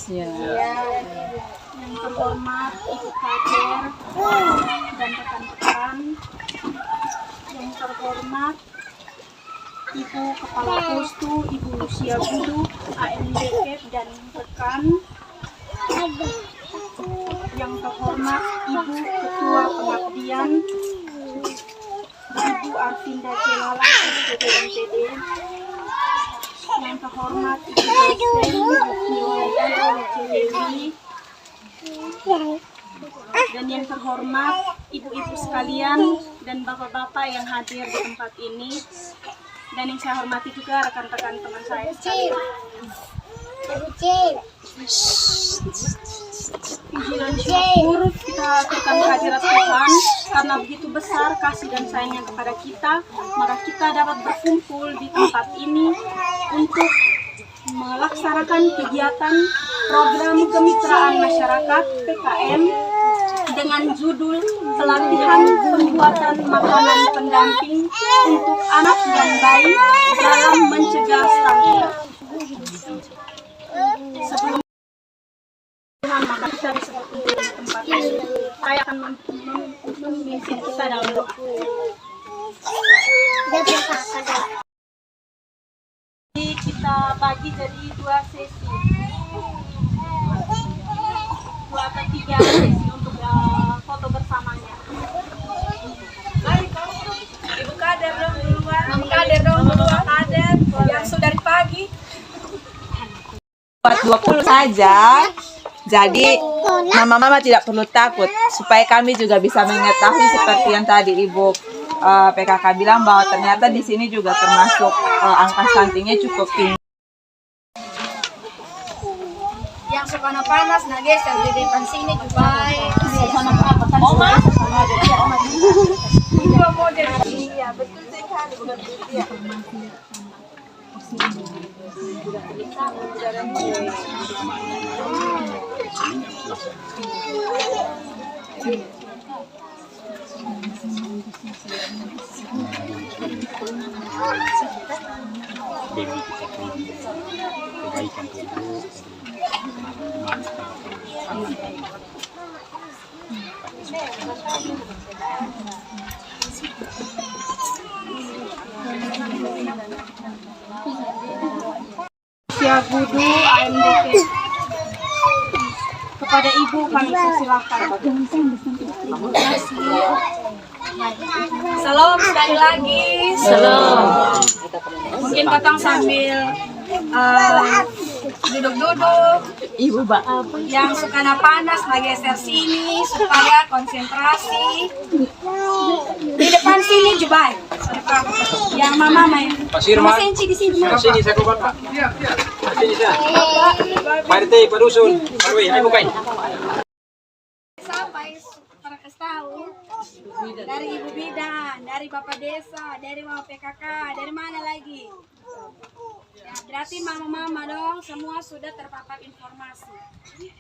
Ya. Yang terhormat Ibu Kader dan rekan-rekan, yang terhormat Ibu Kepala Postu, Ibu Lucia Budu, AMDK dan rekan, yang terhormat Ibu Ketua Pengabdian, Ibu Arvinda Celala, SPD MPD, yang terhormat Ibu dosen Celewi, dan yang terhormat ibu-ibu sekalian dan bapak-bapak yang hadir di tempat ini, dan yang saya hormati juga rekan-rekan teman saya sekalian. Puji dan syukur kita aturkan kehadirat Tuhan, karena begitu besar kasih dan sayangnya kepada kita, maka kita dapat berkumpul di tempat ini untuk melaksanakan kegiatan program kemitraan masyarakat PKM dengan judul pelatihan pembuatan makanan pendamping untuk anak dan bayi dalam mencegah stunting. Sebelum maka kita disebut di tempat ini, saya akan memimpin kita dalam doa. Jadi kita bagi jadi 2 sesi, 2 atau 3 sesi untuk foto bersamanya. Ibu Kader dong duluan, Kader dong duluan, Kader yang sudah dari pagi. 20 saja. Jadi mama-mama tidak perlu takut, supaya kami juga bisa mengetahui seperti yang tadi Ibu PKK bilang, bahwa ternyata di sini juga termasuk angka stuntingnya cukup tinggi. Yang suka panas, geser di depan sini juga. Oma, Dua model. Iya, betul sekali. Iya. Kebaikan tubuh. Lucia Budu, AMDK. Kepada Ibu kami persilahkan. Salam sekali lagi. Salam. Mungkin Kakang sambil duduk-duduk. Ibu Mbak. Yang suka panas geser sini supaya konsentrasi. Di depan sini Jubai. Yang mama main. Pasirman. Senci di sini. Sini saya kubat Pak. Sini saya. Pak RT, Pak Dusun, Pak RW, ayo bukain. Sampai para tahu dari Ibu Bidan, dari Bapak Desa, dari Mama PKK, dari mana lagi? Ya, berarti mama-mama dong semua sudah terpapar informasi.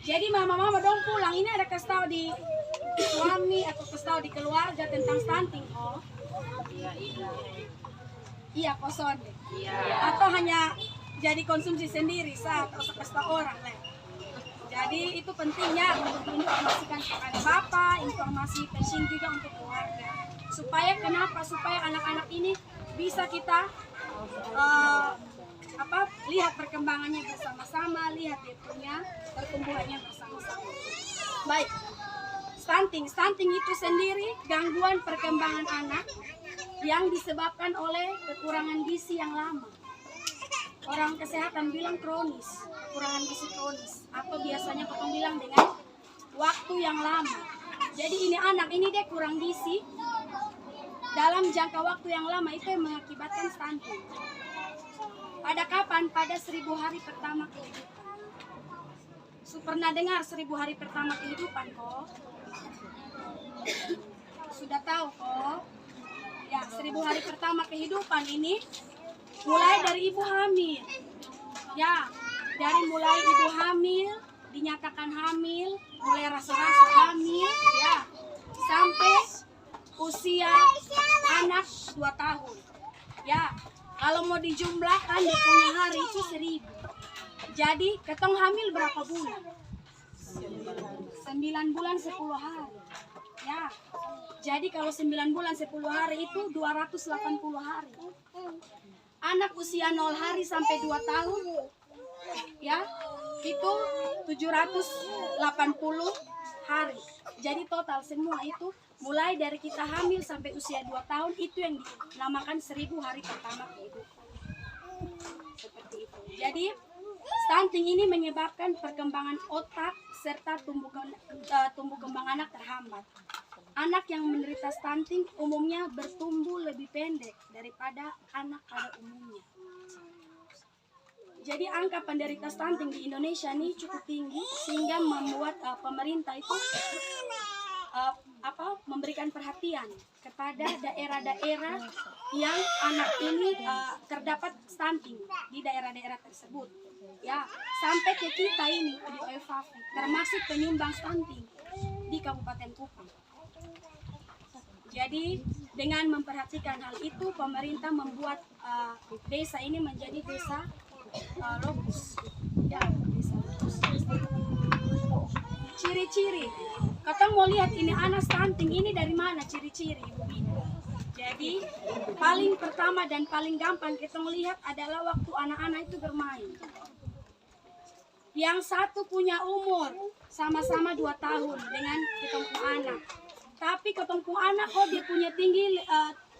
Jadi mama-mama dong pulang ini ada kasih tahu di suami atau kasih tahu di keluarga tentang stunting. Oh, iya kosong deh. Atau hanya jadi konsumsi sendiri saat atau kasih tahu orang lah. Jadi itu pentingnya untuk diinformasikan kepada bapak, informasi penting juga untuk keluarga. Supaya kenapa? Supaya anak-anak ini bisa kita lihat perkembangannya bersama-sama, lihat dia punya pertumbuhannya bersama-sama. Baik, stunting itu sendiri gangguan perkembangan anak yang disebabkan oleh kekurangan gizi yang lama. Orang kesehatan bilang kronis, kekurangan gizi kronis, atau biasanya orang bilang dengan waktu yang lama. Jadi ini anak ini dia kurang gizi dalam jangka waktu yang lama, itu yang mengakibatkan stunting. Pada kapan? Pada 1000 hari pertama kehidupan. Pernah dengar 1000 hari pertama kehidupan kok? Sudah tahu kok? Ya, 1000 hari pertama kehidupan ini mulai dari ibu hamil. Ya, dari mulai ibu hamil, dinyatakan hamil, mulai rasa-rasa hamil, ya, sampai usia anak 2 tahun. Ya, kalau mau dijumlahkan dia punya hari itu 1000. Jadi ketong hamil berapa bulan? 9 bulan 10 hari. Ya. Jadi kalau 9 bulan 10 hari itu 280 hari. Anak usia 0 hari sampai 2 tahun, ya, itu 780 hari. Jadi total semua itu mulai dari kita hamil sampai usia 2 tahun itu yang dinamakan 1000 hari pertama kehidupan. Seperti itu. Jadi stunting ini menyebabkan perkembangan otak serta tumbuh kembang anak terhambat. Anak yang menderita stunting umumnya bertumbuh lebih pendek daripada anak pada umumnya. Jadi angka penderita stunting di Indonesia ini cukup tinggi sehingga membuat pemerintah itu memberikan perhatian kepada daerah-daerah yang anak ini terdapat stunting di daerah-daerah tersebut. Ya, sampai ke kita ini di OFAV termasuk penyumbang stunting di Kabupaten Kupang. Jadi dengan memperhatikan hal itu, pemerintah membuat desa ini menjadi desa lokus. Ya, desa lokus. Ciri-ciri, katong mau lihat ini anak stunting ini dari mana ciri-ciri Ibu Bina. Jadi paling pertama dan paling gampang kita melihat adalah waktu anak-anak itu bermain. Yang satu punya umur sama-sama 2 tahun dengan ketemu anak. Tapi ketemu anak kok dia punya tinggi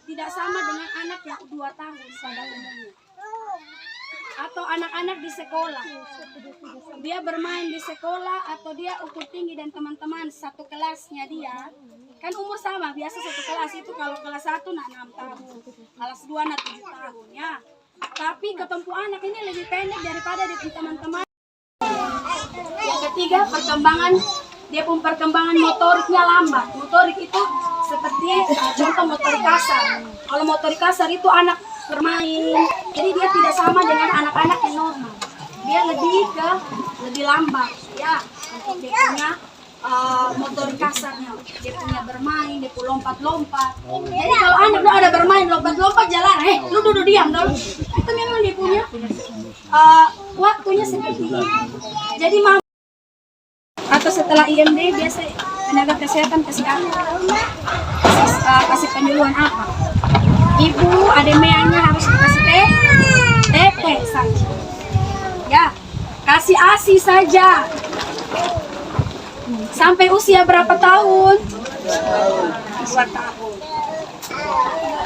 tidak sama dengan anak yang 2 tahun pada umumnya. Atau anak-anak di sekolah. Dia bermain di sekolah atau dia ukur tinggi dan teman-teman satu kelasnya dia. Kan umur sama, biasa satu kelas itu kalau kelas 1 nak 6 tahun. Kelas 2 nak 7 tahun ya. Tapi ketemu anak ini lebih pendek daripada dia teman-teman. Yang ketiga, dia pun perkembangan motoriknya lambat. Motorik itu seperti contoh motorik kasar. Kalau motorik kasar itu anak bermain, jadi dia tidak sama dengan anak-anak yang normal. Dia lebih lambat, ya. Dia punya motorik kasarnya. Dia punya bermain, dia punya lompat-lompat. Jadi kalau anak lu ada bermain, lompat-lompat jalan, lu duduk diam dulu. Itu memang dia punya waktunya seperti ini. Jadi atau setelah IMD biasa tenaga kesehatan kasih penyuluhan apa? Ibu ademeanya harus dikasih TT saja. Ya, kasih ASI saja. Sampai usia berapa tahun? 2 tahun.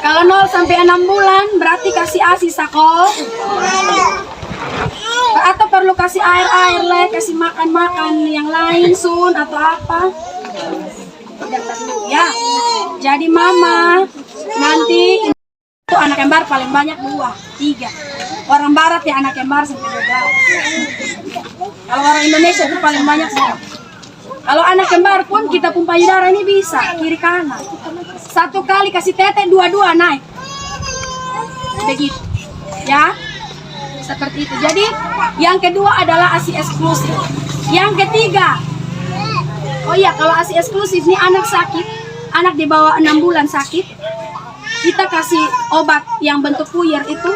Kalau 0 sampai 6 bulan berarti kasih ASI sako. Atau perlu kasih air lah, kasih makan yang lain sun atau apa? Ya, jadi mama nanti itu anak kembar paling banyak 2, 3. Orang barat ya anak kembar sampai 12. Kalau orang Indonesia itu paling banyak 1. Kalau anak kembar pun kita pompa udara ini bisa kiri kanan. 1 kali kasih tete 2 naik. Begitu, ya. Seperti itu. Jadi yang kedua adalah ASI eksklusif. Yang ketiga, oh iya, kalau ASI eksklusif nih anak sakit, anak di bawah 6 bulan sakit, kita kasih obat yang bentuk puyer itu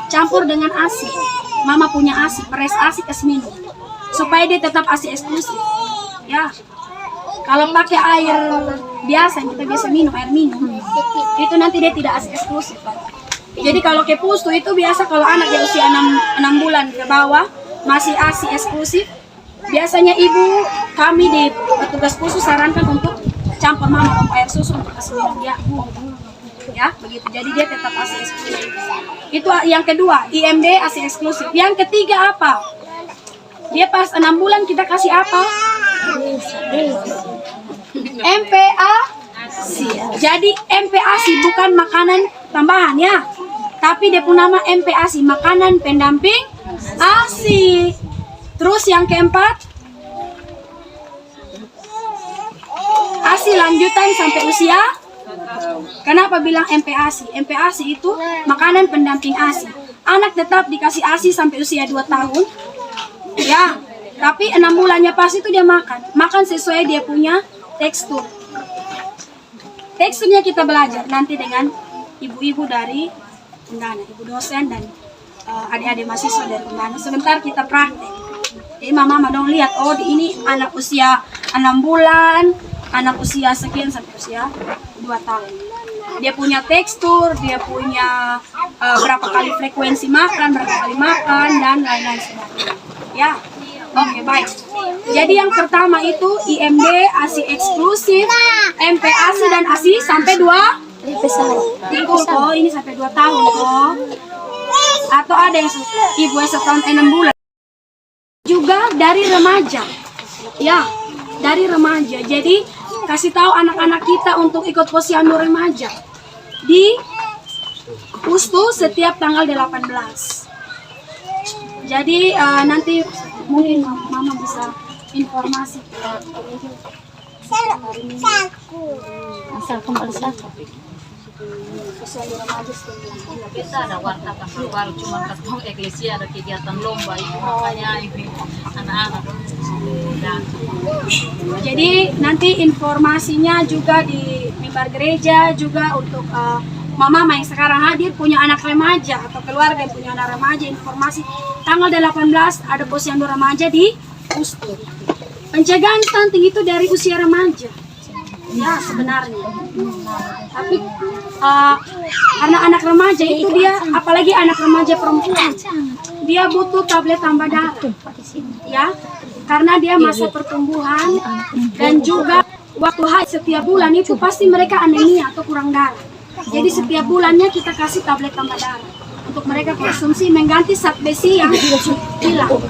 campur dengan ASI. Mama punya ASI, peres ASI kasih minum supaya dia tetap ASI eksklusif. Ya, kalau pakai air biasa yang kita biasa minum, air minum, itu nanti dia tidak ASI eksklusif. Jadi kalau ke pustu itu biasa kalau anak di usia 6 bulan ke bawah masih ASI eksklusif, biasanya ibu kami di petugas pustu sarankan untuk campur mama pompa air susu untuk kasih minum dia. Ya, begitu. Jadi dia tetap ASI eksklusif. Itu yang kedua, IMD ASI eksklusif. Yang ketiga apa? Dia pas 6 bulan kita kasih apa? MPASI. Jadi MPASI bukan makanan tambahan ya. Tapi dia punya nama MPASI, makanan pendamping ASI. Terus yang keempat, ASI lanjutan sampai usia. Kenapa bilang MPASI? MPASI itu makanan pendamping ASI. Anak tetap dikasih ASI sampai usia 2 tahun. Ya, tapi 6 bulannya pas itu dia makan sesuai dia punya tekstur. Teksturnya kita belajar nanti dengan ibu-ibu dari Undana, ibu dosen dan adik-adik mahasiswa dari Undangan. Sebentar kita praktek. Jadi mama dong lihat, oh ini anak usia 6 bulan, anak usia sekian sampai usia 2 tahun. Dia punya tekstur, dia punya berapa kali frekuensi makan, berapa kali makan, dan lain-lain sebagainya. Ya, oke baik. Jadi yang pertama itu IMD, ASI eksklusif, MPASI dan ASI sampai 2 kok, ini sampai 2 tahun kok. Atau ada yang ibu yang 1 tahun 6 bulan. Juga dari remaja. Ya, dari remaja. Jadi kasih tahu anak-anak kita untuk ikut posyandu remaja di Pustu setiap tanggal 18. Jadi nanti mungkin mama bisa informasi. Asal kembali satu. Kita ada warta baru cuma ketemu eklesia ada kegiatan lomba itu makanya ini anak-anak dan Jadi nanti informasinya juga di mimbar gereja juga untuk mama yang sekarang hadir punya anak remaja atau keluarga yang punya anak remaja, informasi tanggal 18 ada posyandu remaja di Pustu. Pencegahan stunting itu dari usia remaja. Ya sebenarnya. Tapi karena anak remaja itu dia, apalagi anak remaja perempuan, dia butuh tablet tambah darah. Ya, karena dia masa pertumbuhan dan juga waktu haid setiap bulan itu pasti mereka anemia atau kurang darah. Jadi setiap bulannya kita kasih tablet tambah darah untuk mereka konsumsi mengganti zat besi yang hilang.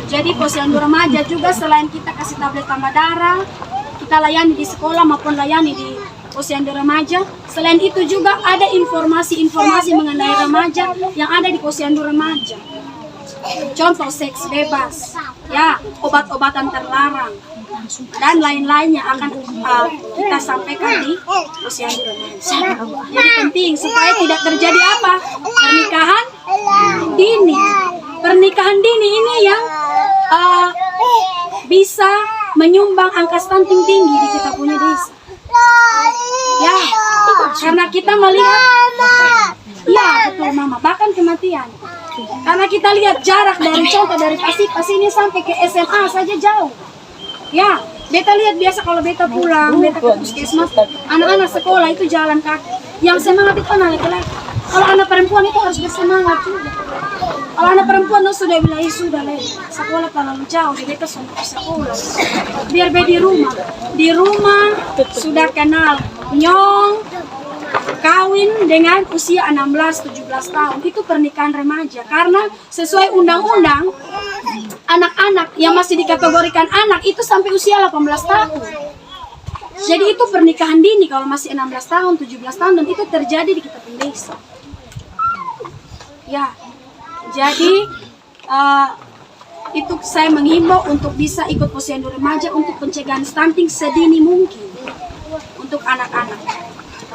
Jadi posyandu remaja juga selain kita kasih tablet tambah darah, kita layani di sekolah maupun layani di posyandu remaja. Selain itu juga ada informasi-informasi mengenai remaja yang ada di posyandu remaja. Contoh seks bebas, ya obat-obatan terlarang dan lain-lainnya akan kita sampaikan di posyandu remaja. Jadi penting supaya tidak terjadi apa? Pernikahan dini. Pernikahan dini ini yang bisa menyumbang angka stunting tinggi di kita punya desa. Ya, karena kita melihat, ya betul mama, bahkan kematian. Karena kita lihat jarak dari contoh dari Pasipas ini sampai ke SMA saja jauh. Ya, beta lihat biasa kalau beta pulang, beta ke puskesmas, anak-anak sekolah itu jalan kaki. Yang semangat itu anak laki-laki. Kalau anak perempuan itu harus bersemangat juga. Kalau anak perempuan itu sudah bilang, sudah sekolah terlalu jauh, jadi beta sudah sekolah. Biar beta di rumah sudah kenal nyong, kawin dengan usia 16-17 tahun itu pernikahan remaja. Karena sesuai undang-undang anak-anak yang masih dikategorikan anak itu sampai usia 18 tahun. Jadi itu pernikahan dini kalau masih 16 tahun, 17 tahun, dan itu terjadi di kita desa. Ya, jadi itu saya menghimbau untuk bisa ikut posyandu remaja untuk pencegahan stunting sedini mungkin untuk anak-anak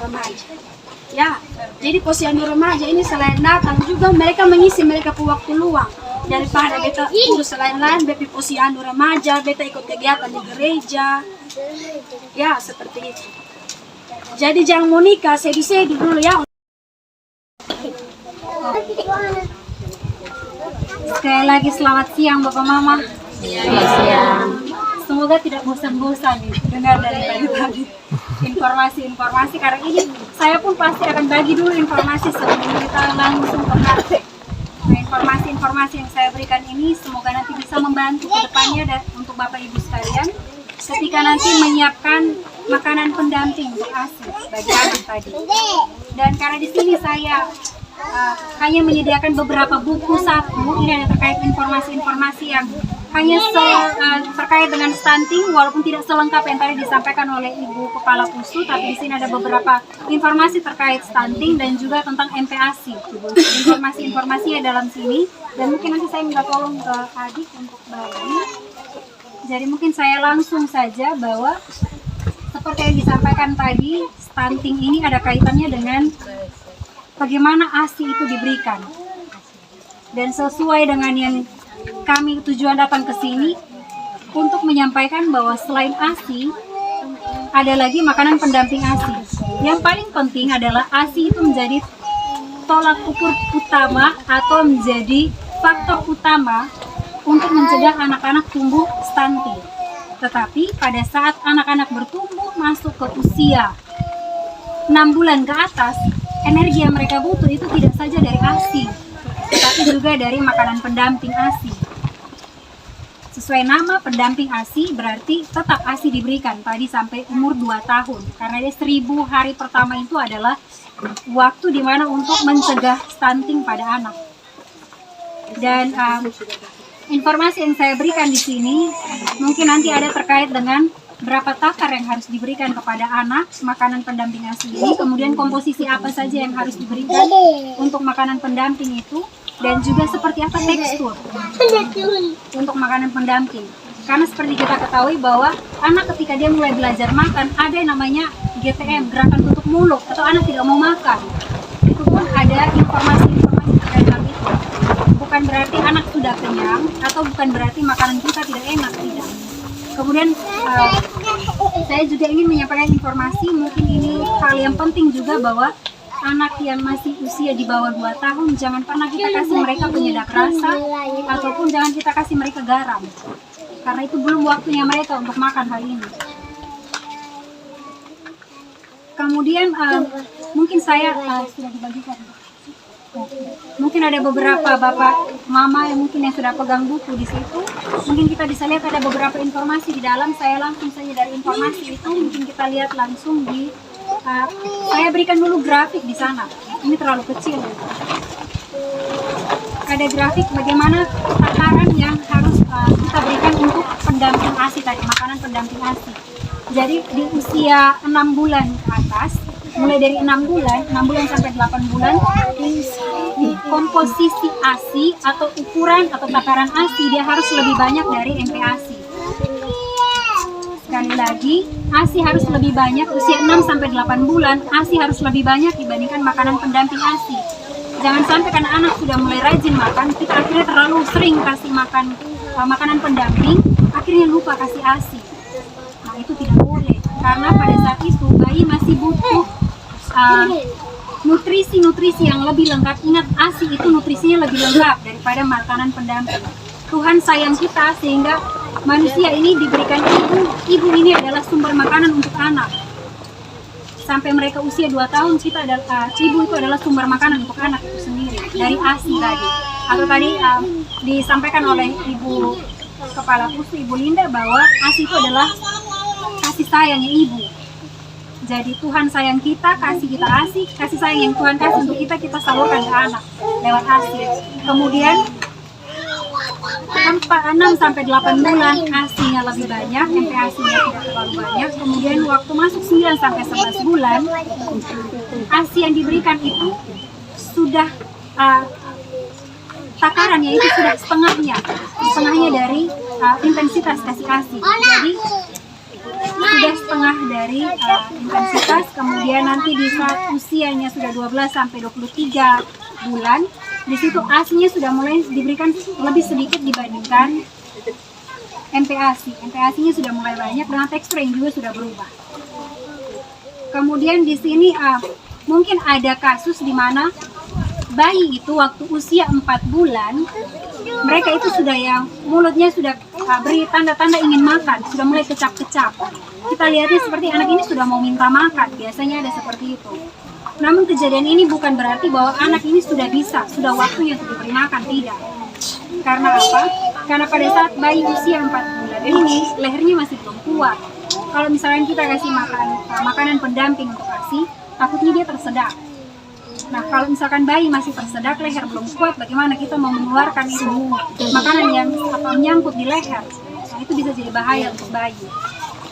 remaja. Ya, jadi posyandu remaja ini selain datang juga mereka mengisi mereka waktu luang daripada beta urus lain-lain, beta posyandu remaja, beta ikut kegiatan di gereja. Ya, seperti itu. Jadi jangan mau nikah, sedi-sedi dulu ya. Sekali lagi selamat siang Bapak Mama. siang. Semoga tidak bosan-bosan nih dengar dari tadi informasi-informasi, karena ini saya pun pasti akan bagi dulu informasi sebelum kita langsung ke praktek. Nah, informasi-informasi yang saya berikan ini semoga nanti bisa membantu ke depannya dan untuk Bapak Ibu sekalian ketika nanti menyiapkan makanan pendamping untuk ASI bagi anak tadi. Dan karena di sini saya hanya menyediakan beberapa buku saku, ini ada terkait informasi-informasi yang hanya terkait dengan stunting, walaupun tidak selengkap yang tadi disampaikan oleh Ibu Kepala Pustu, tapi di sini ada beberapa informasi terkait stunting dan juga tentang MPASI. Informasi-informasinya dalam sini, dan mungkin nanti saya minta tolong ke adik untuk bagi. Jadi mungkin saya langsung saja bahwa seperti yang disampaikan tadi, stunting ini ada kaitannya dengan bagaimana ASI itu diberikan. Dan sesuai dengan yang kami tujuan datang ke sini untuk menyampaikan bahwa selain ASI ada lagi makanan pendamping ASI. Yang paling penting adalah ASI itu menjadi tolak ukur utama atau menjadi faktor utama untuk mencegah anak-anak tumbuh stunting. Tetapi pada saat anak-anak bertumbuh masuk ke usia 6 bulan ke atas, energi yang mereka butuh itu tidak saja dari ASI, tetapi juga dari makanan pendamping ASI. Sesuai nama pendamping ASI berarti tetap ASI diberikan tadi sampai umur 2 tahun. Karena dia 1000 hari pertama itu adalah waktu dimana untuk mencegah stunting pada anak. Dan informasi yang saya berikan di sini mungkin nanti ada terkait dengan berapa takar yang harus diberikan kepada anak makanan pendamping ASI ini, kemudian komposisi apa saja yang harus diberikan untuk makanan pendamping itu, dan juga seperti apa tekstur untuk makanan pendamping. Karena seperti kita ketahui bahwa anak ketika dia mulai belajar makan, ada yang namanya GTM, gerakan tutup mulut, atau anak tidak mau makan. Itu pun ada informasi-informasi terkait hal itu. Bukan berarti anak sudah kenyang, atau bukan berarti makanan kita tidak enak, tidak. Kemudian saya juga ingin menyampaikan informasi, mungkin ini hal yang penting juga, bahwa anak yang masih usia di bawah 2 tahun jangan pernah kita kasih mereka penyedap rasa, ataupun jangan kita kasih mereka garam, karena itu belum waktunya mereka untuk makan hal ini. Kemudian mungkin saya sudah dibagikan. Mungkin ada beberapa bapak mama yang mungkin yang sudah pegang buku di situ. Mungkin kita bisa lihat ada beberapa informasi di dalam. Saya langsung saja dari informasi itu mungkin kita lihat langsung di saya berikan dulu grafik di sana. Ini terlalu kecil. Ada grafik bagaimana takaran yang harus kita berikan untuk pendamping ASI tadi, makanan pendamping ASI. Jadi di usia 6 bulan ke atas, mulai dari 6 bulan sampai 8 bulan, komposisi ASI atau ukuran atau takaran ASI dia harus lebih banyak dari MPASI. Sekali lagi, ASI harus lebih banyak usia 6 sampai 8 bulan, ASI harus lebih banyak dibandingkan makanan pendamping ASI. Jangan sampai karena anak sudah mulai rajin makan, kita akhirnya terlalu sering kasih makan makanan pendamping, akhirnya lupa kasih ASI. Nah, itu tidak boleh, karena pada saat itu bayi masih butuh nutrisi-nutrisi yang lebih lengkap. Ingat, ASI itu nutrisinya lebih lengkap daripada makanan pendamping. Tuhan sayang kita sehingga manusia ini diberikan ibu ini adalah sumber makanan untuk anak. Sampai mereka usia 2 tahun, kita adalah ibu itu adalah sumber makanan untuk anak itu sendiri dari ASI tadi. Atau tadi disampaikan oleh Ibu Kepala Pusu, Ibu Linda, bahwa ASI itu adalah kasih sayangnya ibu. Jadi Tuhan sayang kita, kasih kita ASI, kasih sayang yang Tuhan kasih untuk kita salurkan ke anak lewat ASI. Kemudian 6 sampai 8 bulan ASI-nya lebih banyak, MPASI-nya tidak terlalu banyak. Kemudian waktu masuk 9 sampai 11 bulan, ASI yang diberikan itu sudah takarannya itu sudah setengahnya dari intensitas kasih ASI. Jadi sudah setengah dari intensitas. Kemudian nanti di saat usianya sudah 12 sampai 23 bulan, di situ ASI-nya sudah mulai diberikan lebih sedikit dibandingkan MPASI. MPASI-nya sudah mulai banyak dengan tekstur yang juga sudah berubah. Kemudian di sini mungkin ada kasus di mana bayi itu waktu usia 4 bulan, mereka itu sudah yang mulutnya sudah beri tanda-tanda ingin makan, sudah mulai kecap-kecap. Kita lihatnya seperti anak ini sudah mau minta makan, biasanya ada seperti itu. Namun kejadian ini bukan berarti bahwa anak ini sudah bisa, sudah waktunya untuk diberi makan, tidak. Karena apa? Karena pada saat bayi usia 4 bulan ini, lehernya masih belum kuat. Kalau misalnya kita kasih makanan pendamping untuk ASI, takutnya dia tersedak. Nah, kalau misalkan bayi masih tersedak, leher belum kuat, bagaimana kita mau mengeluarkan itu makanan yang menyangkut di leher? Nah, itu bisa jadi bahaya untuk bayi.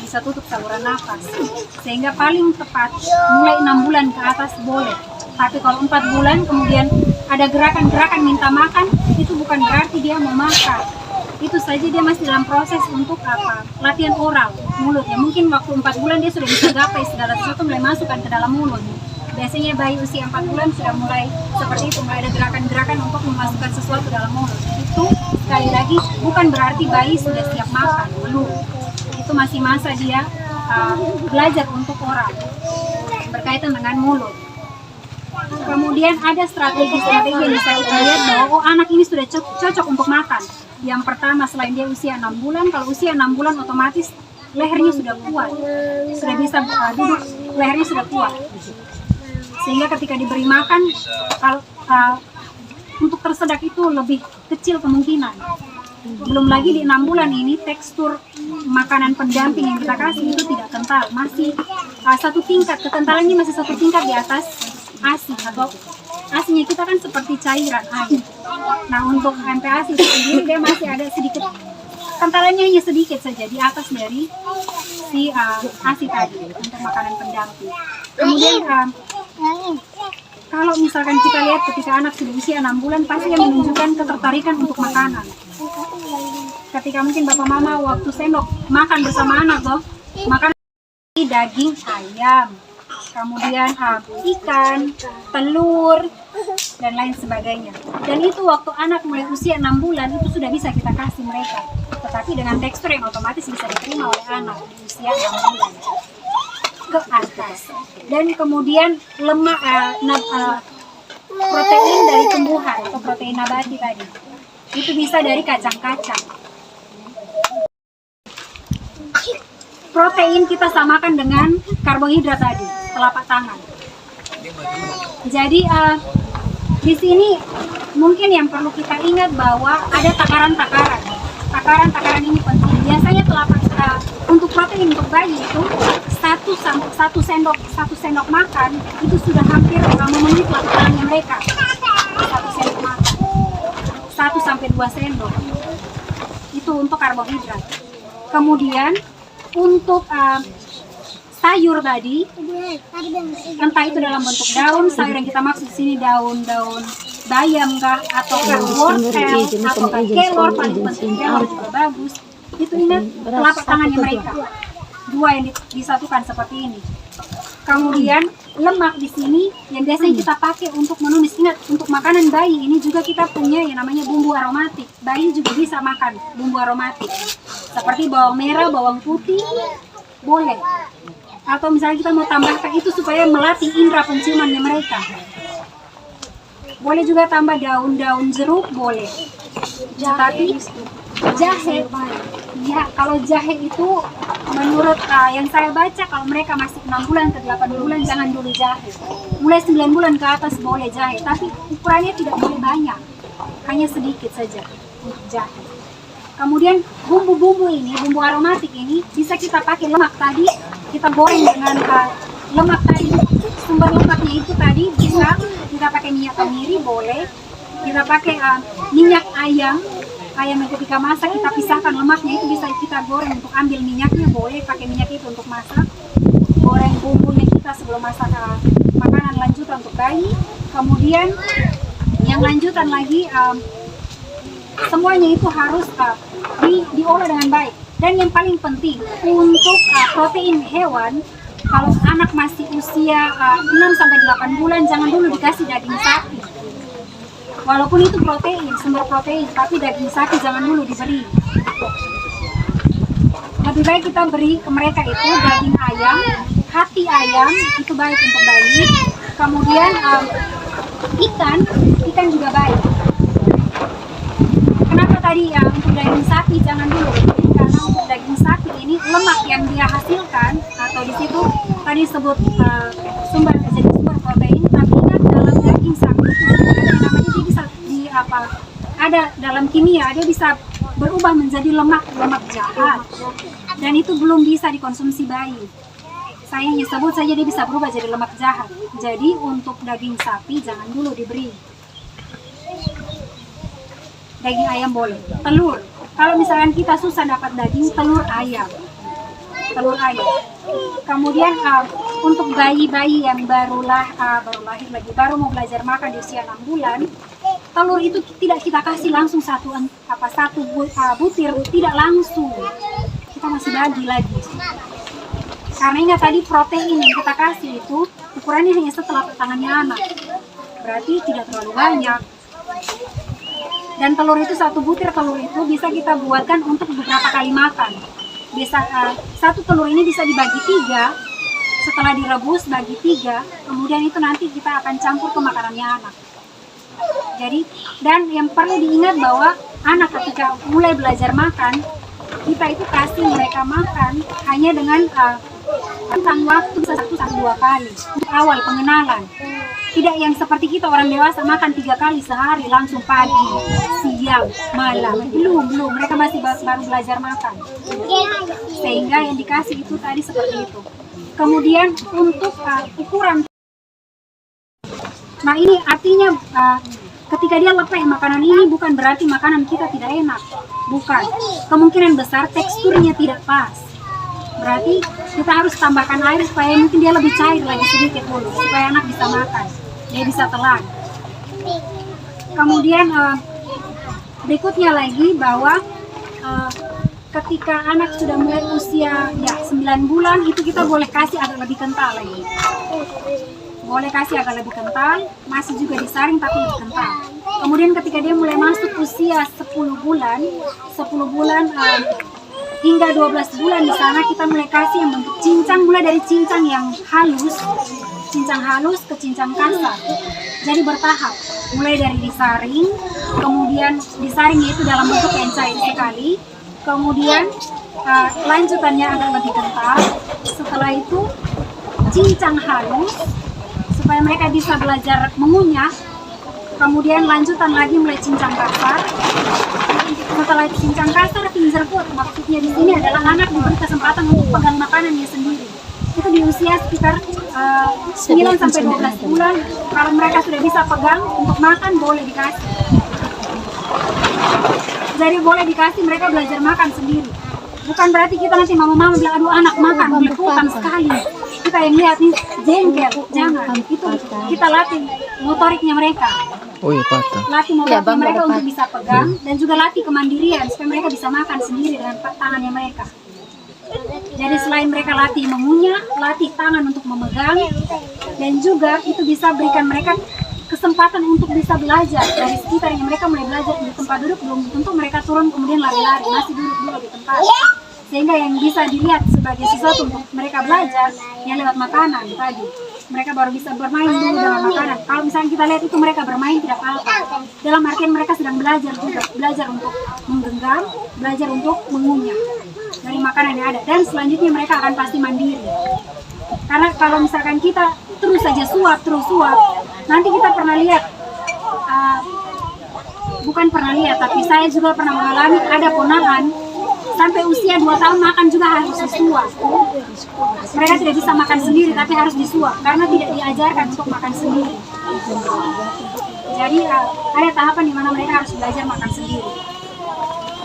Bisa tutup saluran nafas. Sehingga paling tepat mulai 6 bulan ke atas boleh. Tapi kalau 4 bulan kemudian ada gerakan-gerakan minta makan, itu bukan berarti dia mau makan. Itu saja dia masih dalam proses untuk latihan oral mulutnya. Mungkin waktu 4 bulan dia sudah bisa gapai segala sesuatu, mulai masukkan ke dalam mulut. Biasanya bayi usia 4 bulan sudah mulai seperti itu, mulai ada gerakan-gerakan untuk memasukkan sesuatu dalam mulut. Itu sekali lagi bukan berarti bayi sudah siap makan, belum. Itu masih masa dia belajar untuk oral berkaitan dengan mulut. Kemudian ada strategi-strategi yang bisa kita lihat bahwa oh, anak ini sudah cocok untuk makan. Yang pertama, selain dia usia 6 bulan, kalau usia 6 bulan otomatis lehernya sudah kuat, sudah bisa duduk, lehernya sudah kuat. Sehingga ketika diberi makan, kalau untuk tersedak itu lebih kecil kemungkinan. Belum lagi di 6 bulan ini tekstur makanan pendamping yang kita kasih itu tidak kental, masih satu tingkat, kekentalannya masih satu tingkat di atas ASI, atau ASInya kita kan seperti cairan air. Nah, untuk MPASI itu sendiri dia masih ada sedikit, kentalannya hanya sedikit saja di atas dari si ASI tadi untuk makanan pendamping. Kemudian kalau misalkan kita lihat ketika anak sudah usia 6 bulan, pasti yang menunjukkan ketertarikan untuk makanan. Ketika mungkin bapak mama waktu sendok makan bersama anak toh, makan daging ayam, kemudian ikan, telur, dan lain sebagainya. Dan itu waktu anak mulai usia 6 bulan itu sudah bisa kita kasih mereka, tetapi dengan tekstur yang otomatis bisa diterima oleh anak di usia 6 bulan ke atas. Dan kemudian lemak protein dari tumbuhan atau protein nabati tadi itu bisa dari kacang-kacang. Protein kita samakan dengan karbohidrat tadi, telapak tangan. Jadi di sini mungkin yang perlu kita ingat bahwa ada takaran-takaran. Takaran-takaran ini penting. Biasanya untuk protein untuk bayi itu satu sendok makan itu sudah hampir memenuhi telapak tangannya mereka. 1 sendok makan, 1 sampai 2 sendok itu untuk karbohidrat. Kemudian untuk sayur tadi, entah itu dalam bentuk daun, sayur yang kita maksud di sini daun-daun bayam kah, atau wortel, atau kelor, paling penting kelor juga bagus. Itu ingat telapak tangannya mereka, 2 yang disatukan seperti ini. Kemudian lemak di sini yang biasanya kita pakai untuk menumis. Ingat, untuk makanan bayi ini juga kita punya yang namanya bumbu aromatik. Bayi juga bisa makan bumbu aromatik seperti bawang merah, bawang putih, boleh. Atau misalnya kita mau tambahkan itu supaya melatih indera penciumannya mereka. Boleh juga tambah daun-daun jeruk, boleh. Tapi jahe, ya kalau jahe itu menurut yang saya baca, kalau mereka masih 6 bulan ke 8 bulan jangan dulu jahe. Mulai 9 bulan ke atas boleh jahe, tapi ukurannya tidak boleh banyak, hanya sedikit saja untuk jahe. Kemudian bumbu-bumbu ini, bumbu aromatik ini bisa kita pakai lemak tadi, kita goreng dengan lemak tadi. Sumber lemaknya itu tadi bisa kita pakai minyak kemiri, boleh. Kita pakai minyak ayam yang ketika masak kita pisahkan lemaknya, itu bisa kita goreng untuk ambil minyaknya, boleh pakai minyak itu untuk masak. Goreng bumbunya kita sebelum masak makanan lanjutan untuk bayi. Kemudian yang lanjutan lagi, semuanya itu harus diolah dengan baik. Dan yang paling penting untuk protein hewan, kalau anak masih usia 6-8 bulan jangan dulu dikasih daging sapi. Walaupun itu protein, sumber protein, tapi daging sapi jangan dulu diberi. Lebih baik kita beri ke mereka itu daging ayam, hati ayam, itu baik untuk bayi. Kemudian ikan juga baik. Kenapa tadi untuk daging sapi jangan dulu? Karena untuk daging sapi ini lemak yang dia hasilkan, atau di situ tadi sebut sumber protein, tapi ingat dalam daging sapi itu namanya dia bisa ada dalam kimia, dia bisa berubah menjadi lemak jahat, dan itu belum bisa dikonsumsi bayi. Saya hanya sebut saja dia bisa berubah jadi lemak jahat. Jadi untuk daging sapi jangan dulu diberi. Daging ayam boleh. Telur, kalau misalkan kita susah dapat daging, telur ayam. Kemudian untuk bayi-bayi yang baru lahir lagi, baru mau belajar makan di usia 6 bulan, telur itu tidak kita kasih langsung satu butir, tidak langsung. Kita masih bagi lagi. Karena ingat tadi protein yang kita kasih itu ukurannya hanya setelapak tangannya anak. Berarti tidak terlalu banyak. Dan telur itu, 1 butir telur itu bisa kita buatkan untuk beberapa kali makan. Bisa 1 telur ini bisa dibagi 3, setelah direbus bagi 3, kemudian itu nanti kita akan campur ke makanannya anak. Jadi, dan yang perlu diingat bahwa anak ketika mulai belajar makan, kita itu kasih mereka makan hanya dengan tentang waktu 1-2 kali awal pengenalan. Tidak yang seperti kita orang dewasa makan 3 kali sehari langsung pagi, siang, malam. Belum, mereka masih baru belajar makan. Sehingga yang dikasih itu tadi seperti itu. Kemudian untuk ukuran, nah ini artinya ketika dia lepeh makanan ini bukan berarti makanan kita tidak enak, bukan. Kemungkinan besar teksturnya tidak pas. Berarti kita harus tambahkan air supaya mungkin dia lebih cair lagi sedikit dulu, supaya anak bisa makan, dia bisa telan. Kemudian berikutnya lagi bahwa ketika anak sudah mulai usia 9 bulan itu kita boleh kasih agak lebih kental lagi. Boleh kasih agak lebih kental, masih juga disaring tapi lebih kental. Kemudian ketika dia mulai masuk usia 10 bulan hingga 12 bulan di sana kita mulai kasih yang bentuk cincang, mulai dari cincang yang cincang halus ke cincang kasar. Jadi bertahap, mulai dari disaring, kemudian disaringnya itu dalam bentuk yang cair sekali, kemudian lanjutannya agak lebih kental, setelah itu cincang halus supaya mereka bisa belajar mengunyah, kemudian lanjutan lagi mulai cincang kasar. Setelah cincang kasar, fingerfood, maksudnya di sini adalah anak diberi kesempatan untuk pegang makanannya sendiri. Itu di usia sekitar 9-12 bulan, kalau mereka sudah bisa pegang untuk makan boleh dikasih. Jadi boleh dikasih mereka belajar makan sendiri. Bukan berarti kita nanti mama-mama bilang aduh anak makan belepotan sekali. Kita yang lihat nih jengkel, jangan. Itu kita latih motoriknya mereka. Oh iya patah. Latih motoriknya mereka untuk bisa pegang dan juga latih kemandirian supaya mereka bisa makan sendiri dengan tangannya mereka. Jadi selain mereka latih mengunyah, latih tangan untuk memegang, dan juga itu bisa berikan mereka kesempatan untuk bisa belajar dari sekitarnya. Mereka mulai belajar di tempat duduk, belum tentu mereka turun kemudian lari-lari, masih duduk dulu di tempat. Sehingga yang bisa dilihat sebagai sesuatu untuk mereka belajar yang lewat makanan tadi. Mereka baru bisa bermain dulu dengan makanan. Kalau misalnya kita lihat itu mereka bermain tidak apa-apa. Dalam artian mereka sedang belajar juga, belajar untuk menggenggam, belajar untuk mengunyah dari makanan yang ada. Dan selanjutnya mereka akan pasti mandiri. Karena kalau misalkan kita terus saja suap, nanti kita pernah lihat, bukan pernah lihat, tapi saya juga pernah mengalami ada ponakan sampai usia 2 tahun makan juga harus disuap. Mereka tidak bisa makan sendiri, tapi harus disuap karena tidak diajarkan untuk makan sendiri. Jadi ada tahapan di mana mereka harus belajar makan sendiri.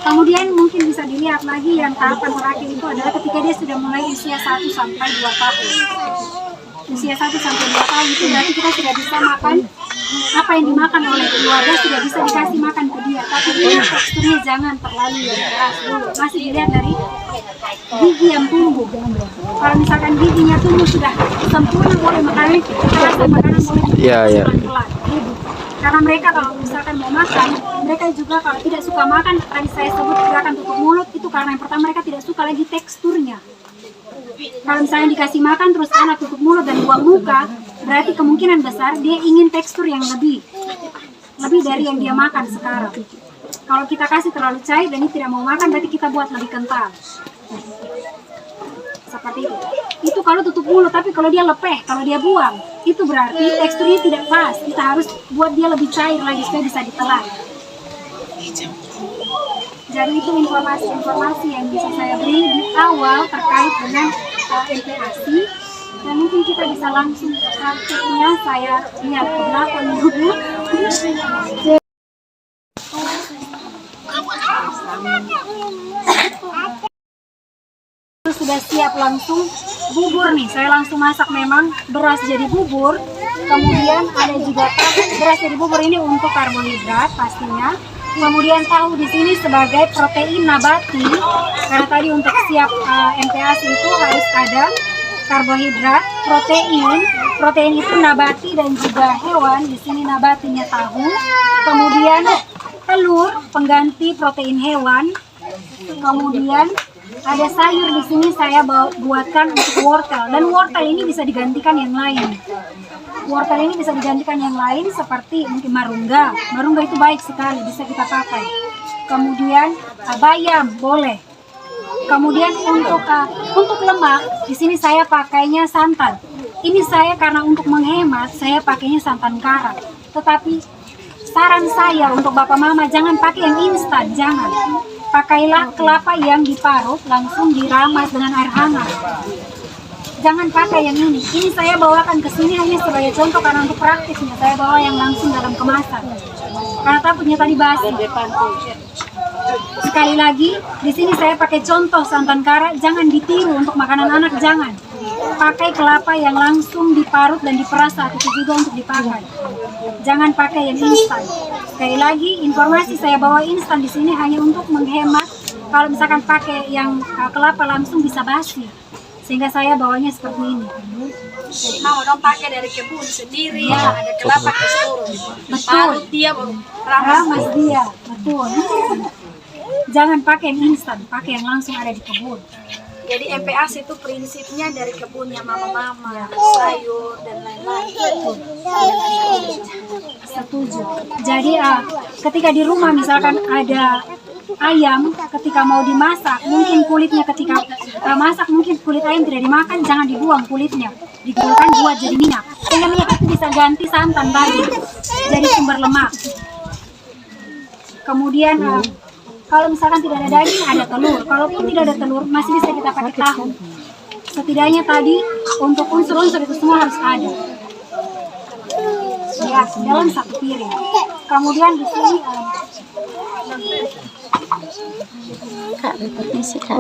Kemudian mungkin bisa dilihat lagi yang tahapan terakhir itu adalah ketika dia sudah mulai usia 1 sampai 2 tahun. Usia 1 sampai 2 tahun itu berarti kita sudah bisa makan apa yang dimakan oleh keluarga, sudah bisa dikasih makan ke dia. Tapi ini teksturnya jangan terlalu keras dulu. Masih dilihat dari gigi yang tumbuh. Kalau misalkan giginya tumbuh sudah sempurna, boleh makanan makanan boleh pelan-pelan. Karena mereka kalau misalkan mau makan, mereka juga kalau tidak suka makan, tadi saya sebut gerakan tutup mulut, itu karena yang pertama mereka tidak suka lagi teksturnya. Kalau misalnya dikasih makan terus anak tutup mulut dan buang muka, berarti kemungkinan besar dia ingin tekstur yang lebih dari yang dia makan sekarang. Kalau kita kasih terlalu cair dan dia tidak mau makan, berarti kita buat lebih kental. Seperti itu. Itu kalau tutup mulut, tapi kalau dia lepeh, kalau dia buang, itu berarti teksturnya tidak pas. Kita harus buat dia lebih cair lagi supaya bisa ditelan. Jadi itu informasi-informasi yang bisa saya beri di awal terkait dengan MPASI. Dan mungkin kita bisa langsung praktiknya, saya lihat ke belakang dulu. Sudah siap langsung bubur nih, saya langsung masak memang beras jadi bubur. Kemudian ada juga beras jadi bubur ini untuk karbohidrat pastinya. Kemudian tahu di sini sebagai protein nabati, karena tadi untuk siap MPASI itu harus ada karbohidrat, protein itu nabati dan juga hewan. Di sini nabatinya tahu, kemudian telur pengganti protein hewan, kemudian ada sayur di sini saya buatkan untuk wortel, dan wortel ini bisa digantikan yang lain. Wortel ini bisa digantikan yang lain seperti mungkin marungga. Marungga itu baik sekali, bisa kita pakai. Kemudian bayam boleh. Kemudian untuk lemak di sini saya pakainya santan. Ini saya karena untuk menghemat saya pakainya santan kara. Tetapi saran saya untuk bapak mama jangan pakai yang instan, jangan. Pakailah kelapa yang diparut langsung diramas dengan air hangat. Jangan pakai yang ini. Ini saya bawakan ke sini hanya sebagai contoh karena untuk praktisnya saya bawa yang langsung dalam kemasan. Karena takutnya tadi basi. Sekali lagi, di sini saya pakai contoh santan kara, jangan ditiru untuk makanan anak, jangan. Pakai kelapa yang langsung diparut dan diperas saat itu juga untuk dipakai. Jangan pakai yang instan. Sekali lagi, informasi saya bawa instan di sini hanya untuk menghemat. Kalau misalkan pakai yang kelapa langsung bisa basi. Sehingga saya bawanya seperti ini. Mau dong pakai dari kebun sendiri, Ya. ada kelapa kesur. Betul. Dia baru Ramas dia, betul. Jangan pakai yang instan, pakai yang langsung ada di kebun. Jadi MPAS itu prinsipnya dari kebunnya mama-mama, sayur dan lain-lain. Setuju. Jadi ketika di rumah misalkan ada ayam, ketika mau dimasak, mungkin kulitnya ketika masak mungkin kulit ayam tidak dimakan, jangan dibuang kulitnya, digunakan buat jadi minyak. Sehingga minyak itu bisa ganti santan tadi, jadi sumber lemak. Kemudian kalau misalkan tidak ada daging, ada telur. Kalaupun tidak ada telur, masih bisa kita pakai tahu. Setidaknya tadi untuk unsur-unsur itu semua harus ada. Ya, dalam satu piring. Kemudian di sini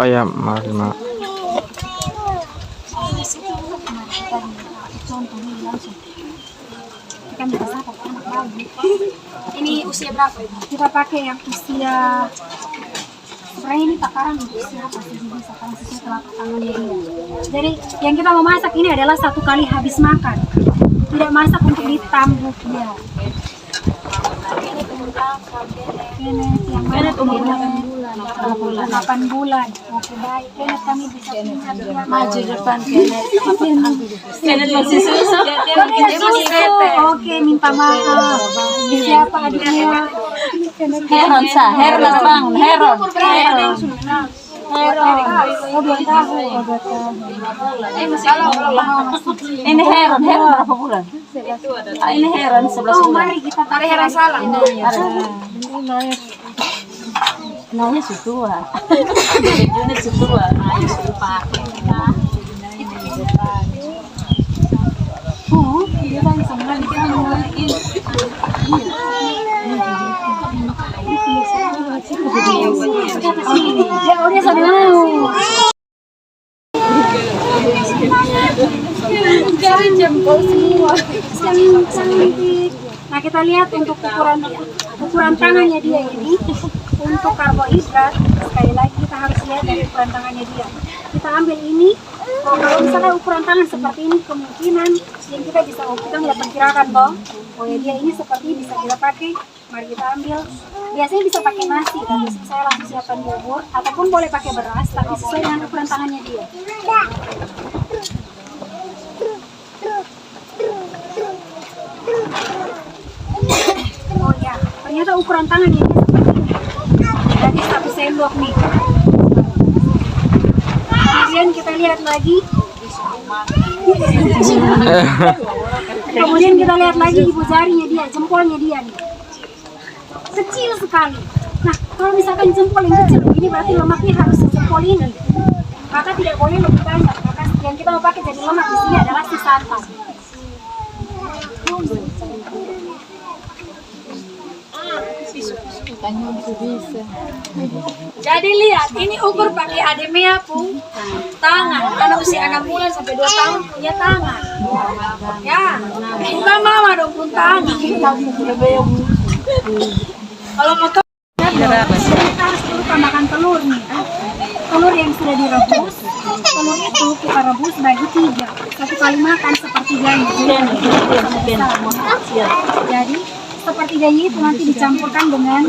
Oh ya, maaf. contoh ini langsung. Kita bisa sapa anak bayi. Ini usia berapa itu? Kita pakai yang usia, sebenarnya ini takaran untuk usia apa sih bisa karena sesuai telapak tangannya dia. Jadi yang kita mau masak ini adalah 1 kali habis makan, tidak masak untuk ditambuk dia. Kenet yang mana umur 8 bulan. Oke baik, Kenet kami bisa lihat dia. Maju depan Kenet. Kenet masih susu. Oke, minta maaf. Siapa adiknya? Heron sah, Heron bang, Heron. Oh, 2 tahun. Ini Heron berapa bulan? Ini Heron 11 Oh, bulan. mari kita Tarik Heran salah. Namanya sutua. Unit sutua. Ayo sudah pakai. Oh, dia kan senang dia sampai mau. Cari jempol semua. Cantik. Nah, kita lihat untuk ukuran tangannya dia ini. Untuk karbohidrat, sekali lagi kita harus lihat dari ukuran tangannya dia. Kita ambil ini. Kalau misalnya ukuran tangan seperti ini, kemungkinan yang kita bisa nggak perkirakan dong. Oh ya, dia ini seperti ini bisa kita pakai. Mari kita ambil. Biasanya bisa pakai nasi, tapi saya langsung siapkan bubur, ataupun boleh pakai beras, tapi sesuai dengan ukuran tangannya dia. Oh ya, ternyata ukuran tangannya dia seperti ini. Jadi 1 sendok nih. Kemudian kita lihat lagi. Kemudian kita lihat lagi ibu jarinya dia, jempolnya dia nih. Kecil sekali. Nah, kalau misalkan jempol yang kecil begini berarti lemaknya harus sejempol ini. Maka tidak boleh lebih banyak. Maka yang kita mau pakai jadi lemak di sini adalah si santan. Jadi lihat, ini ukur pakai Ademea pun tangan. Anak usia 6 bulan sampai 2 tahun punya tangan. Ya, bukan mama dong pun tangan. Kalau mau Kita harus dulu tambahkan telur nih. Telur yang sudah direbus, telur itu kita rebus bagi 3. 1 kali makan sepertiganya. Jadi sepertiganya itu nanti dicampurkan dengan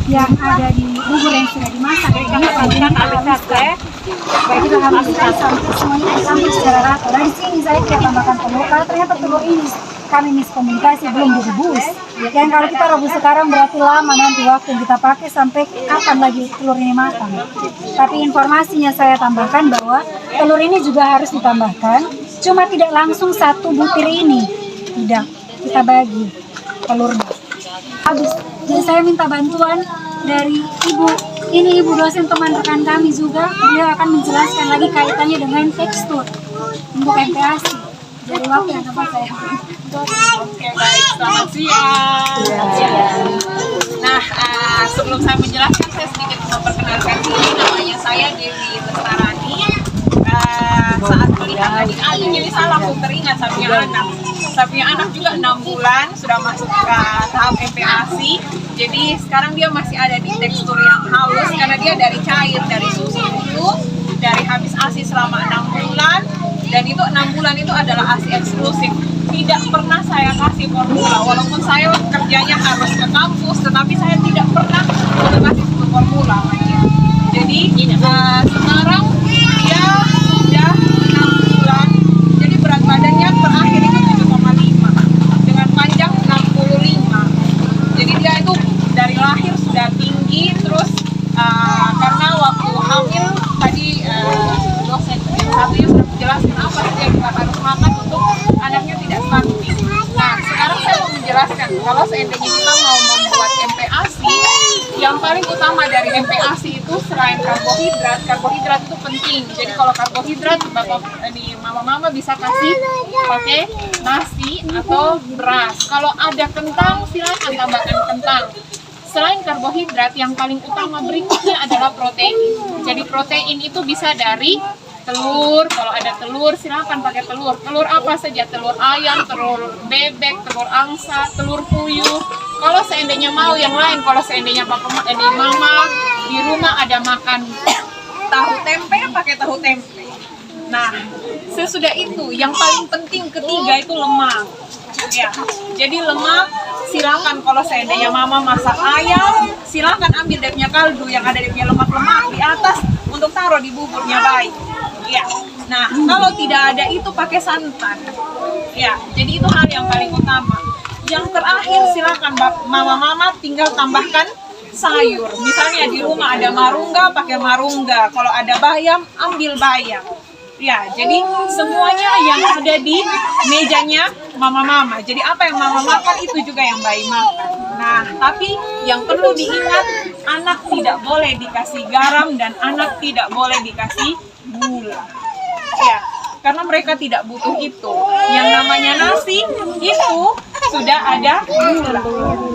yang ada di bubur yang sudah dimasak. Ini kita harus habiskan sampai semuanya diambil secara rata. Dari sini saya tidak tambahkan telur, karena ternyata telur ini kami miskomunikasi belum direbus. Yang kalau kita rebus sekarang berarti lama nanti waktu yang kita pakai sampai kapan lagi telur ini matang. Tapi informasinya saya tambahkan bahwa telur ini juga harus ditambahkan, cuma tidak langsung satu butir ini. Tidak, kita bagi telurnya. Habis, jadi saya minta bantuan dari ibu. Ini ibu dosen teman rekan kami juga. Beliau akan menjelaskan lagi kaitannya dengan tekstur untuk MPASI. Dari waktu yang tempat saya. Oke, baik. Selamat siang. Nah, sebelum saya menjelaskan, saya sedikit memperkenalkan diri. Namanya saya Dewi Lestarani. Saat melihat adik-adik, jadi saya langsung teringat saya punya anak. Saya punya anak juga 6 bulan, sudah masuk ke tahap MPASI. Jadi sekarang dia masih ada di tekstur yang halus, karena dia dari cair, dari susu dulu, dari habis ASI selama 6 bulan. Dan itu 6 bulan itu adalah ASI eksklusif. Tidak pernah saya kasih formula, walaupun saya kerjanya harus ke kampus, tetapi saya tidak pernah kasih susu formula. Jadi sekarang dia sudah 6 bulan, jadi berat badannya terakhir itu 7,5 dengan panjang 65. Jadi dia itu dari lahir sudah tinggi, terus karena waktu hamil tadi dosen yang satunya sudah menjelaskan apa saja yang kita harus makan untuk anaknya tidak stunting. Nah, sekarang saya mau menjelaskan kalau seandainya kita mau membuat MPASI, yang paling utama dari MPASI itu selain karbohidrat, karbohidrat itu penting. Jadi kalau karbohidrat, bapak di mama-mama bisa kasih pakai nasi atau beras. Kalau ada kentang, silakan tambahkan kentang. Selain karbohidrat, yang paling utama berikutnya adalah protein. Jadi protein itu bisa dari telur, kalau ada telur silakan pakai telur. Telur apa saja, telur ayam, telur bebek, telur angsa, telur puyuh. Kalau seandainya mau yang lain, kalau seandainya mama di rumah ada makan tahu tempe, pakai tahu tempe. Nah, sesudah itu yang paling penting ketiga itu lemak. Ya, jadi lemak silakan kalau seandainya mama masak ayam, silakan ambil dia punya kaldu yang ada dia punya lemak-lemak di atas untuk taruh di buburnya baik. Ya. Nah, kalau tidak ada itu pakai santan. Ya, jadi itu hal yang paling utama. Yang terakhir silakan mama-mama tinggal tambahkan sayur. Misalnya di rumah ada marungga, pakai marungga. Kalau ada bayam, ambil bayam. Ya, jadi semuanya yang ada di mejanya mama-mama. Jadi apa yang mama makan itu juga yang bayi makan. Nah, tapi yang perlu diingat, anak tidak boleh dikasih garam dan anak tidak boleh dikasih gula. Ya, karena mereka tidak butuh itu. Yang namanya nasi itu sudah ada gula.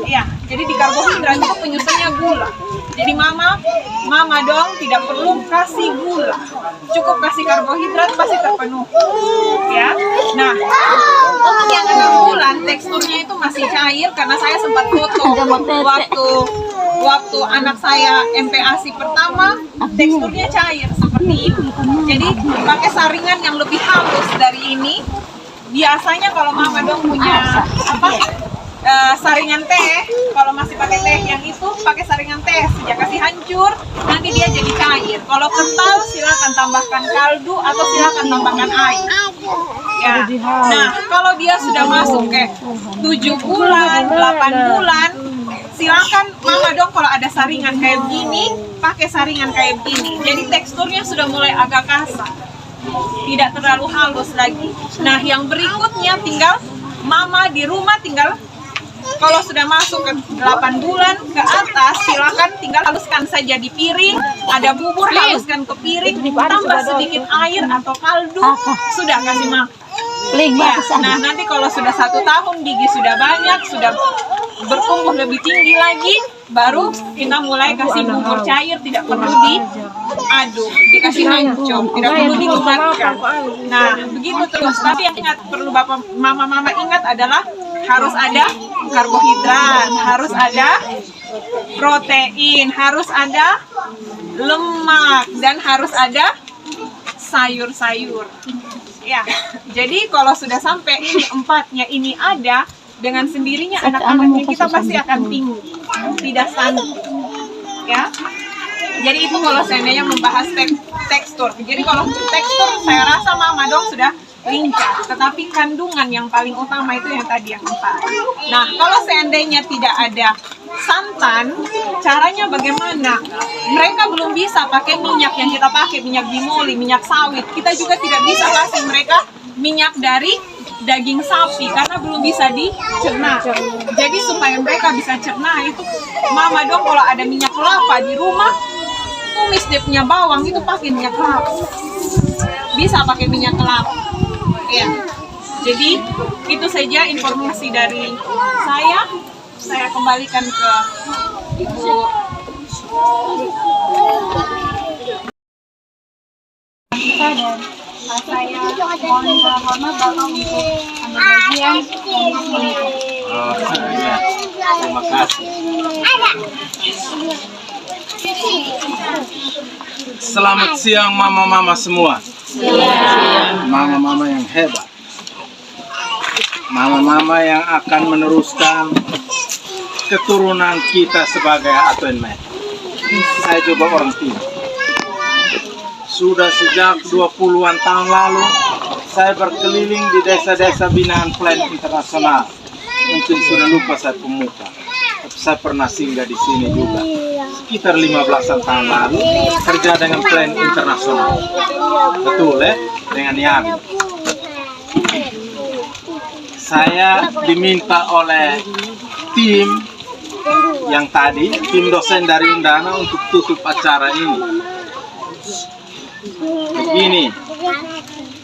Ya, jadi di karbohidrat itu penyusunnya gula. Jadi mama dong tidak perlu kasih gula, cukup kasih karbohidrat pasti terpenuh. Ya, nah untuk yang 6 bulan teksturnya itu masih cair karena saya sempat foto waktu anak saya MPASI pertama, teksturnya cair seperti ini. Jadi pakai saringan yang lebih halus dari ini. Biasanya kalau mama dong punya saringan teh, kalau masih pakai teh yang itu pakai saringan teh, sejak kasih hancur nanti dia jadi cair. Kalau kental silakan tambahkan kaldu atau silakan tambahkan air. Ya. Nah, kalau dia sudah masuk ke 7 bulan, 8 bulan, silakan mama dong kalau ada saringan kayak begini, pakai saringan kayak begini. Jadi teksturnya sudah mulai agak kasar. Tidak terlalu halus lagi. Nah, yang berikutnya tinggal mama di rumah tinggal kalau sudah masuk ke 8 bulan ke atas, silakan tinggal haluskan saja di piring. Ada bubur, haluskan ke piring, tambah sedikit air atau kaldu, sudah kasih makan. Ya, nah nanti kalau sudah 1 tahun gigi sudah banyak, sudah bertumbuh lebih tinggi lagi, baru kita mulai kasih bubur cair, tidak perlu diaduk, dikasih hancur, tidak perlu dikeluarkan. Nah begitu terus. Tapi yang ingat, perlu bapak mama ingat adalah harus ada karbohidrat, harus ada protein, harus ada lemak, dan harus ada sayur-sayur. Ya, jadi kalau sudah sampai ini 4-nya ini ada, dengan sendirinya anak-anaknya kita pasti akan tinggi, tidak stunting. Ya. Jadi itu kalau seandainya membahas tekstur. Jadi kalau tekstur saya rasa Mama Dong sudah lincah, tetapi kandungan yang paling utama itu yang tadi yang 4. Nah, kalau seandainya tidak ada santan, caranya bagaimana? Mereka belum bisa pakai minyak yang kita pakai, minyak bimoli, minyak sawit. Kita juga tidak bisa kasih mereka minyak dari daging sapi karena belum bisa dicerna. Jadi supaya mereka bisa cerna itu Mama Dong kalau ada minyak kelapa di rumah, tumis dia punya bawang itu pakai minyak kelapa. Bisa pakai minyak kelapa. Ya. Jadi itu saja informasi dari saya. Saya kembalikan ke Ibu. Dan saya mohon maaf Bapak untuk ambil bagian ini. Oh, ya. Terima kasih. Selamat siang mama-mama semua. Mama-mama yang hebat. Mama-mama yang akan meneruskan keturunan kita sebagai atlet. Saya juga orang Timur. Sudah sejak 20-an tahun lalu, saya berkeliling di desa-desa binaan Plan Internasional. Mungkin sudah lupa saya pemuka. Tapi saya pernah singgah di sini juga. Sekitar 15-an tahun lalu, kerja dengan Plan Internasional. Betul ya? Dengan Yami. Saya diminta oleh tim yang tadi, tim dosen dari Undana untuk tutup acara ini. Begini,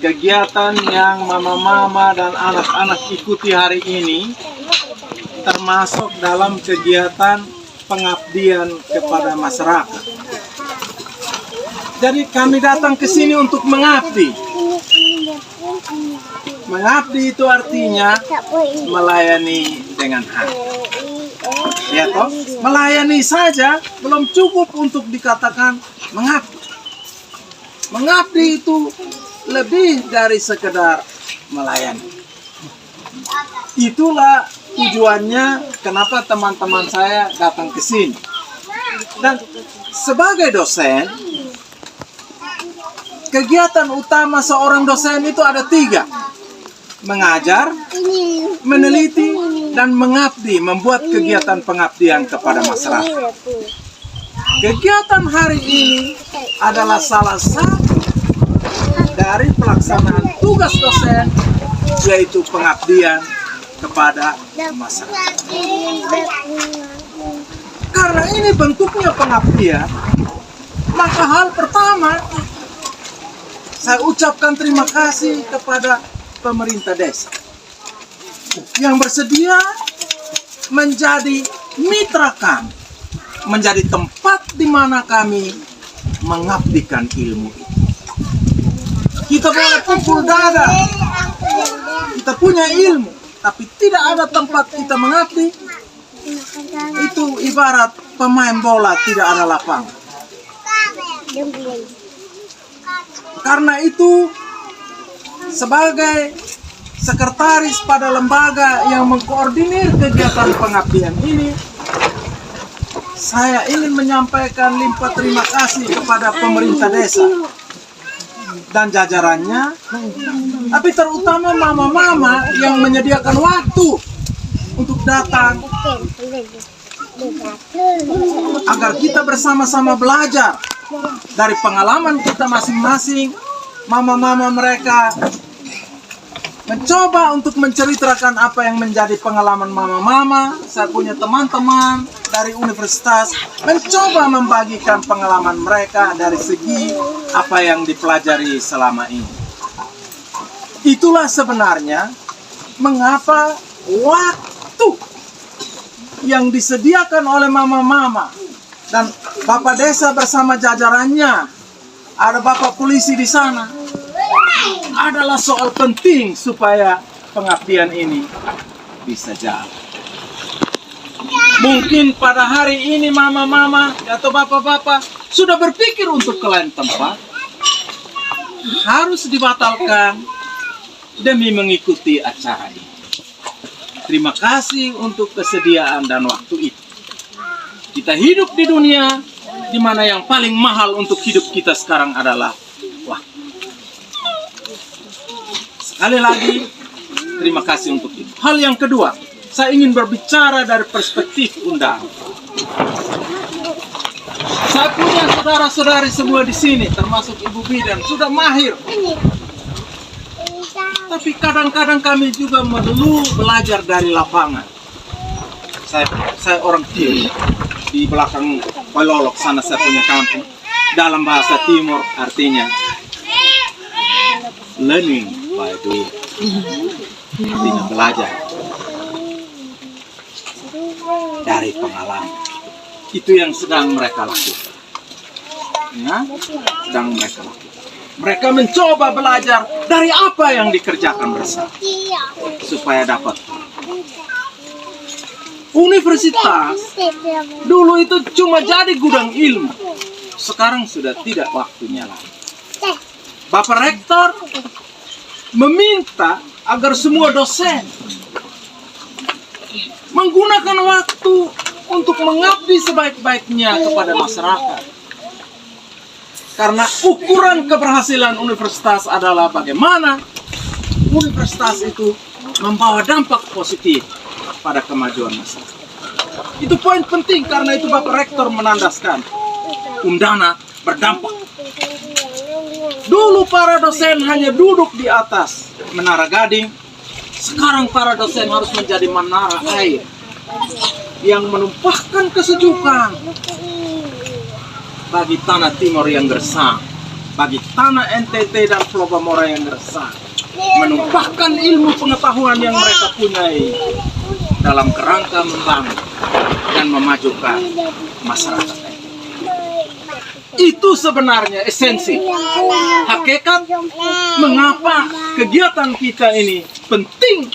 kegiatan yang mama-mama dan anak-anak ikuti hari ini termasuk dalam kegiatan pengabdian kepada masyarakat. Jadi kami datang ke sini untuk mengabdi. Mengabdi itu artinya melayani dengan hati. Ya toh, melayani saja belum cukup untuk dikatakan mengabdi. Mengabdi itu lebih dari sekedar melayani. Itulah tujuannya kenapa teman-teman saya datang ke sini. Dan sebagai dosen, kegiatan utama seorang dosen itu ada 3. Mengajar, meneliti, dan mengabdi, membuat kegiatan pengabdian kepada masyarakat. Kegiatan hari ini adalah salah satu dari pelaksanaan tugas dosen, yaitu pengabdian kepada masyarakat. Karena ini bentuknya pengabdian, maka hal pertama saya ucapkan terima kasih kepada pemerintah desa yang bersedia menjadi mitra kami, menjadi tempat di mana kami mengabdikan ilmu itu. Kita boleh pukul dada, kita punya ilmu, tapi tidak ada tempat kita mengabdi. Itu ibarat pemain bola tidak ada lapangan. Karena itu, sebagai sekretaris pada lembaga yang mengkoordinir kegiatan pengabdian ini, saya ingin menyampaikan limpah terima kasih kepada pemerintah desa dan jajarannya, tapi terutama mama-mama yang menyediakan waktu untuk datang agar kita bersama-sama belajar dari pengalaman kita masing-masing. Mama-mama mereka mencoba untuk menceritakan apa yang menjadi pengalaman mama-mama. Saya punya teman-teman dari universitas mencoba membagikan pengalaman mereka dari segi apa yang dipelajari selama ini. Itulah sebenarnya mengapa waktu yang disediakan oleh mama-mama dan Bapak Desa bersama jajarannya, ada Bapak Polisi di sana, adalah soal penting supaya pengabdian ini bisa jalan. Mungkin pada hari ini mama-mama atau bapak-bapak sudah berpikir untuk ke lain tempat, harus dibatalkan demi mengikuti acara ini. Terima kasih untuk kesediaan dan waktu itu. Kita hidup di dunia di mana yang paling mahal untuk hidup kita sekarang adalah waktu. Sekali lagi, terima kasih untuk itu. Hal yang kedua, saya ingin berbicara dari perspektif undangan. Saya punya saudara-saudari semua di sini, termasuk Ibu Bidan, sudah mahir. Tapi kadang-kadang kami juga perlu belajar dari lapangan. Saya orang Timur, di belakang Pelolok sana saya punya kampung. Dalam bahasa Timur artinya learning by doing, artinya belajar dari pengalaman. Itu yang sedang mereka lakukan. Ya, sedang mereka lakukan. Mereka mencoba belajar dari apa yang dikerjakan bersama supaya dapat. Universitas dulu itu cuma jadi gudang ilmu. Sekarang sudah tidak waktunya lagi. Bapak Rektor meminta agar semua dosen menggunakan waktu untuk mengabdi sebaik-baiknya kepada masyarakat. Karena ukuran keberhasilan universitas adalah bagaimana universitas itu membawa dampak positif pada kemajuan masyarakat. Itu poin penting, karena itu Bapak Rektor menandaskan Undana berdampak. Dulu para dosen hanya duduk di atas menara gading, sekarang para dosen harus menjadi menara air yang menumpahkan kesejukan bagi tanah Timor yang gersang, bagi tanah NTT dan Pulau Bamora yang gersang, menumpahkan ilmu pengetahuan yang mereka punyai dalam kerangka membangun dan memajukan masyarakat. Itu sebenarnya esensi, hakikat mengapa kegiatan kita ini penting,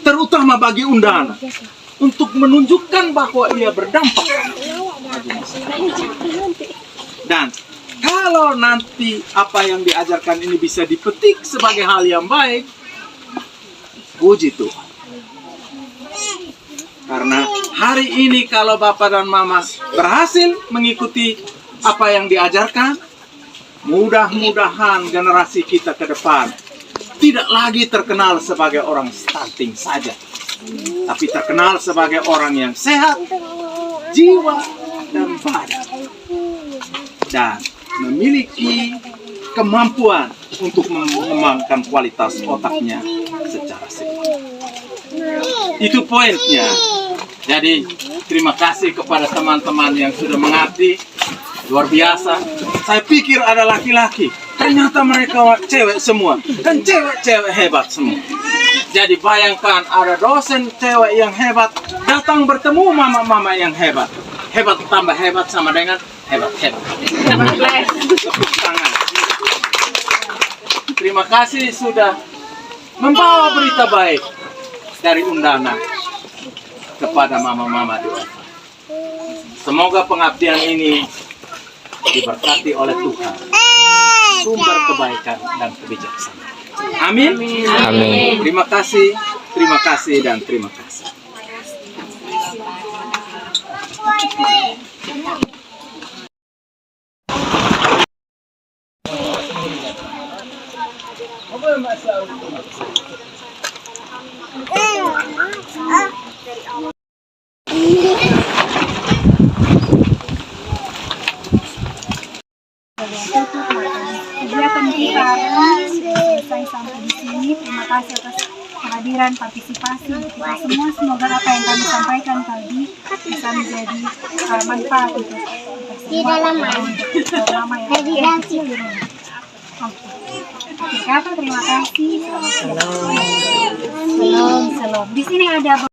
terutama bagi Undana, untuk menunjukkan bahwa ia berdampak. Dan kalau nanti apa yang diajarkan ini bisa dipetik sebagai hal yang baik, puji Tuhan. Karena hari ini kalau Bapak dan Mama berhasil mengikuti apa yang diajarkan, mudah-mudahan generasi kita ke depan tidak lagi terkenal sebagai orang stunting saja, tapi terkenal sebagai orang yang sehat, jiwa dan badan, dan memiliki kemampuan untuk mengembangkan kualitas otaknya secara sehat. Itu poinnya. Jadi terima kasih kepada teman-teman yang sudah mengabdi, luar biasa. Saya pikir ada laki-laki, ternyata mereka cewek semua, dan cewek-cewek hebat semua. Jadi bayangkan ada dosen cewek yang hebat datang bertemu mama-mama yang hebat. Hebat tambah hebat sama dengan hebat-hebat. Tepuk tangan. Terima kasih sudah membawa berita baik dari Undana kepada mama-mama doa. Semoga pengabdian ini diberkati oleh Tuhan, sumber kebaikan dan kebijaksanaan. Amin. Amin. Terima kasih dan terima kasih. Kegiatan kita hari ini selesai sampai di sini. Terima kasih atas kehadiran, partisipasi kita semua. Semoga apa yang kami sampaikan tadi bisa menjadi manfaat untuk kita semua, untuk mama yang kecil di rumah. Akhir kata, terima kasih. Salam. Di sini ada